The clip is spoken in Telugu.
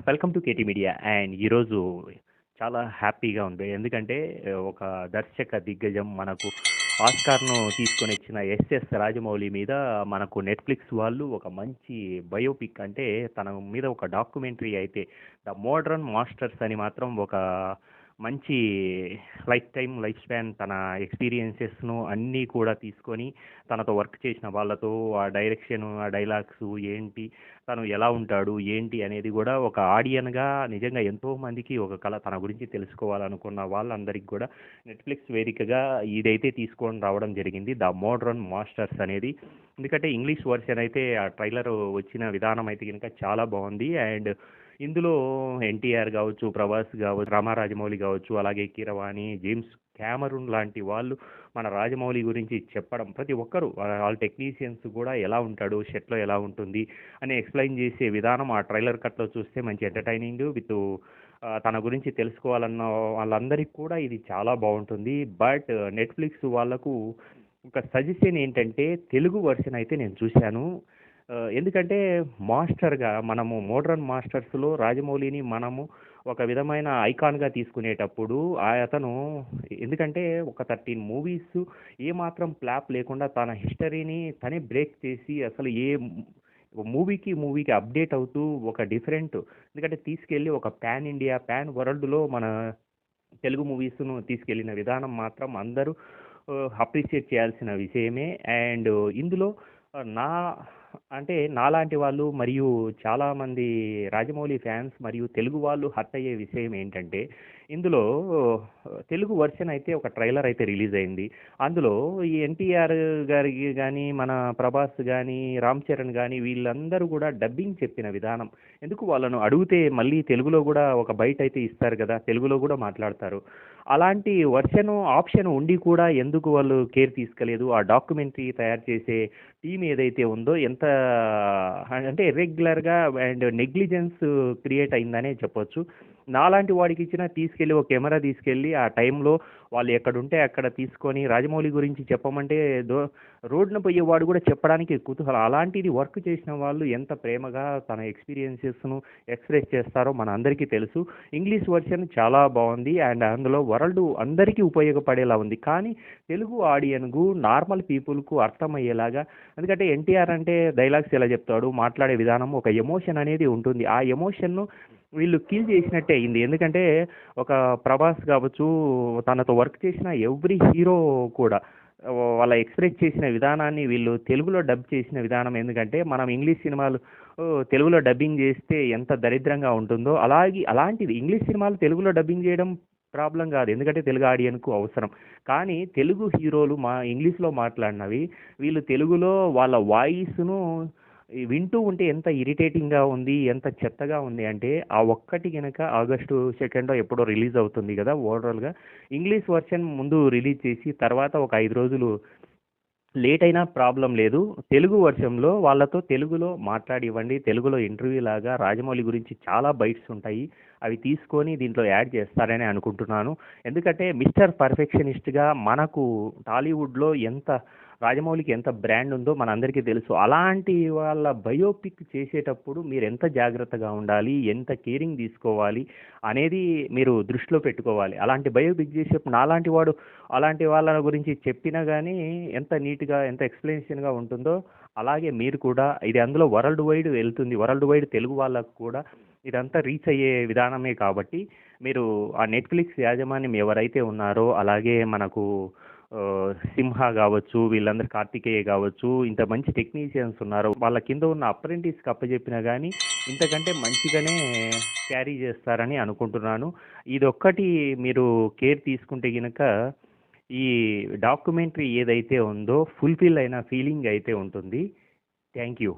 Welcome to KT media. And ఈరోజు చాలా హ్యాపీగా ఉంది. ఎందుకంటే ఒక దర్శక దిగ్గజం మనకు ఆస్కార్ను తీసుకొని వచ్చిన ఎస్ఎస్ రాజమౌళి మీద మనకు నెట్ఫ్లిక్స్ వాళ్ళు ఒక మంచి బయోపిక్, అంటే తన మీద ఒక డాక్యుమెంటరీ అయితే ద మోడ్రన్ మాస్టర్స్ అని మాత్రం ఒక మంచి లైఫ్ స్పాన్ తన ఎక్స్పీరియన్సెస్ను అన్నీ కూడా తీసుకొని తనతో వర్క్ చేసిన వాళ్ళతో ఆ డైరెక్షన్, ఆ డైలాగ్స్ ఏంటి, తను ఎలా ఉంటాడు ఏంటి అనేది కూడా ఒక ఆడియన్గా నిజంగా ఎంతో మందికి ఒక కళ తన గురించి తెలుసుకోవాలనుకున్న వాళ్ళందరికీ కూడా నెట్ఫ్లిక్స్ వేదికగా ఇదైతే తీసుకొని రావడం జరిగింది, ద మోడ్రన్ మాస్టర్స్ అనేది. ఎందుకంటే ఇంగ్లీష్ వర్షన్ అయితే ఆ ట్రైలర్ వచ్చిన విధానం అయితే కనుక చాలా బాగుంది. అండ్ ఇందులో ఎన్టీఆర్ కావచ్చు, ప్రభాస్ కావచ్చు, రామారాజమౌళి కావచ్చు, అలాగే కీరవాణి, జేమ్స్ క్యామరూన్ లాంటి వాళ్ళు మన రాజమౌళి గురించి చెప్పడం, ప్రతి ఒక్కరు వాళ్ళ టెక్నీషియన్స్ కూడా ఎలా ఉంటాడు, షెట్లో ఎలా ఉంటుంది అని ఎక్స్ప్లెయిన్ చేసే విధానం ఆ ట్రైలర్ కట్లో చూస్తే మంచి ఎంటర్టైనింగ్ విత్ తన గురించి తెలుసుకోవాలన్న వాళ్ళందరికీ కూడా ఇది చాలా బాగుంటుంది. బట్ నెట్ఫ్లిక్స్ వాళ్ళకు ఒక సజెషన్ ఏంటంటే తెలుగు వర్షన్ అయితే నేను చూశాను. ఎందుకంటే మాస్టర్గా మనము మోడ్రన్ మాస్టర్స్లో రాజమౌళిని మనము ఒక విధమైన ఐకాన్గా తీసుకునేటప్పుడు అతను, ఎందుకంటే ఒక 13 మూవీస్ ఏమాత్రం ఫ్లాప్ లేకుండా తన హిస్టరీని తనే బ్రేక్ చేసి అసలు మూవీకి అప్డేట్ అవుతూ ఒక డిఫరెంట్, ఎందుకంటే తీసుకెళ్ళి ఒక పాన్ ఇండియా పాన్ వరల్డ్లో మన తెలుగు మూవీస్ను తీసుకెళ్లిన విధానం మాత్రం అందరూ అప్రిషియేట్ చేయాల్సిన విషయమే. అండ్ ఇందులో నా అంటే నాలాంటి వాళ్ళు మరియు చాలామంది రాజమౌళి ఫ్యాన్స్ మరియు తెలుగు వాళ్ళు హర్ట్ అయ్యే విషయం ఏంటంటే, ఇందులో తెలుగు వర్షన్ అయితే ఒక ట్రైలర్ అయితే రిలీజ్ అయింది. అందులో ఈ ఎన్టీఆర్ గారికి కానీ, మన ప్రభాస్ కానీ, రామ్ చరణ్ కానీ వీళ్ళందరూ కూడా డబ్బింగ్ చెప్పిన విధానం, ఎందుకు వాళ్ళను అడిగితే మళ్ళీ తెలుగులో కూడా ఒక బైట్ అయితే ఇస్తారు కదా, తెలుగులో కూడా మాట్లాడతారు. అలాంటి ఆప్షన్ ఉండి కూడా ఎందుకు వాళ్ళు కేర్ తీసుకోలేదు? ఆ డాక్యుమెంటరీ తయారు చేసే టీం ఏదైతే ఉందో ఎంత అంటే ఇర్రెగ్యులర్గా అండ్ నెగ్లిజెన్స్ క్రియేట్ అయిందనే చెప్పొచ్చు. నాలాంటి వాడికి తీసుకెళ్ళి ఒక కెమెరా తీసుకెళ్ళి ఆ టైంలో వాళ్ళు ఎక్కడుంటే అక్కడ తీసుకొని రాజమౌళి గురించి చెప్పమంటే రోడ్డున పోయేవాడు కూడా చెప్పడానికి కుతూహలం. అలాంటిది వర్క్ చేసిన వాళ్ళు ఎంత ప్రేమగా తన ఎక్స్పీరియన్సెస్ను ఎక్స్ప్రెస్ చేస్తారో మన అందరికీ తెలుసు. ఇంగ్లీష్ వర్షన్ చాలా బాగుంది అండ్ అందులో వరల్డ్ అందరికీ ఉపయోగపడేలా ఉంది. కానీ తెలుగు ఆడియన్కు, నార్మల్ పీపుల్కు అర్థమయ్యేలాగా, ఎందుకంటే ఎన్టీఆర్ అంటే డైలాగ్స్ ఎలా చెప్తాడు, మాట్లాడే విధానం, ఒక ఎమోషన్ అనేది ఉంటుంది. ఆ ఎమోషన్ను వీళ్ళు కిల్ చేసినట్టే అయింది. ఎందుకంటే ఒక ప్రభాస్ కావచ్చు, తనతో వర్క్ చేసిన ఎవ్రీ హీరో కూడా వాళ్ళ ఎక్స్ప్రెస్ చేసిన విధానాన్ని వీళ్ళు తెలుగులో డబ్ చేసిన విధానం, ఎందుకంటే మనం ఇంగ్లీష్ సినిమాలు తెలుగులో డబ్బింగ్ చేస్తే ఎంత దరిద్రంగా ఉంటుందో అలాంటిది ఇంగ్లీష్ సినిమాలు తెలుగులో డబ్బింగ్ చేయడం ప్రాబ్లం కాదు, ఎందుకంటే తెలుగు ఆడియన్కు అవసరం. కానీ తెలుగు హీరోలు ఇంగ్లీష్లో మాట్లాడినవి వీళ్ళు తెలుగులో వాళ్ళ వాయిస్ను వింటూ ఉంటే ఎంత ఇరిటేటింగ్గా ఉంది, ఎంత చెత్తగా ఉంది అంటే, ఆ ఒక్కటి కనుక ఆగస్టు 2 ఎప్పుడో రిలీజ్ అవుతుంది కదా ఓవరాల్గా, ఇంగ్లీష్ వర్షన్ ముందు రిలీజ్ చేసి తర్వాత ఒక 5 రోజులు లేట్ అయినా ప్రాబ్లం లేదు, తెలుగు వర్షన్లో వాళ్ళతో తెలుగులో మాట్లాడి ఇవ్వండి. తెలుగులో ఇంటర్వ్యూ లాగా రాజమౌళి గురించి చాలా బైట్స్ ఉంటాయి, అవి తీసుకొని దీంట్లో యాడ్ చేస్తారని అనుకుంటున్నాను. ఎందుకంటే మిస్టర్ పర్ఫెక్షనిస్ట్గా మనకు టాలీవుడ్లో రాజమౌళికి ఎంత బ్రాండ్ ఉందో మనందరికీ తెలుసు. అలాంటి వాళ్ళ బయోపిక్ చేసేటప్పుడు మీరు ఎంత జాగ్రత్తగా ఉండాలి, ఎంత కేరింగ్ తీసుకోవాలి అనేది మీరు దృష్టిలో పెట్టుకోవాలి. అలాంటి బయోపిక్ చేసేటప్పుడు అలాంటి వాళ్ళ గురించి చెప్పినా కానీ ఎంత నీట్గా, ఎంత ఎక్స్ప్లెనేషన్గా ఉంటుందో అలాగే మీరు కూడా, ఇది అందులో వరల్డ్ వైడ్ వెళ్తుంది, వరల్డ్ వైడ్ తెలుగు వాళ్ళకు కూడా ఇదంతా రీచ్ అయ్యే విధానమే. కాబట్టి మీరు ఆ నెట్ఫ్లిక్స్ యాజమాన్యం ఎవరైతే ఉన్నారో, అలాగే మనకు సింహ కావచ్చు, వీళ్ళందరూ కార్తికేయ కావచ్చు, ఇంత మంచి టెక్నీషియన్స్ ఉన్నారు, వాళ్ళ కింద ఉన్న అప్రెంటిస్కి అప్పచెప్పినా కానీ ఇంతకంటే మంచిగానే క్యారీ చేస్తారని అనుకుంటున్నాను. ఇదొక్కటి మీరు కేర్ తీసుకుంటే కనుక ఈ డాక్యుమెంటరీ ఏదైతే ఉందో ఫుల్ఫిల్ అయిన ఫీలింగ్ అయితే ఉంటుంది. Thank you.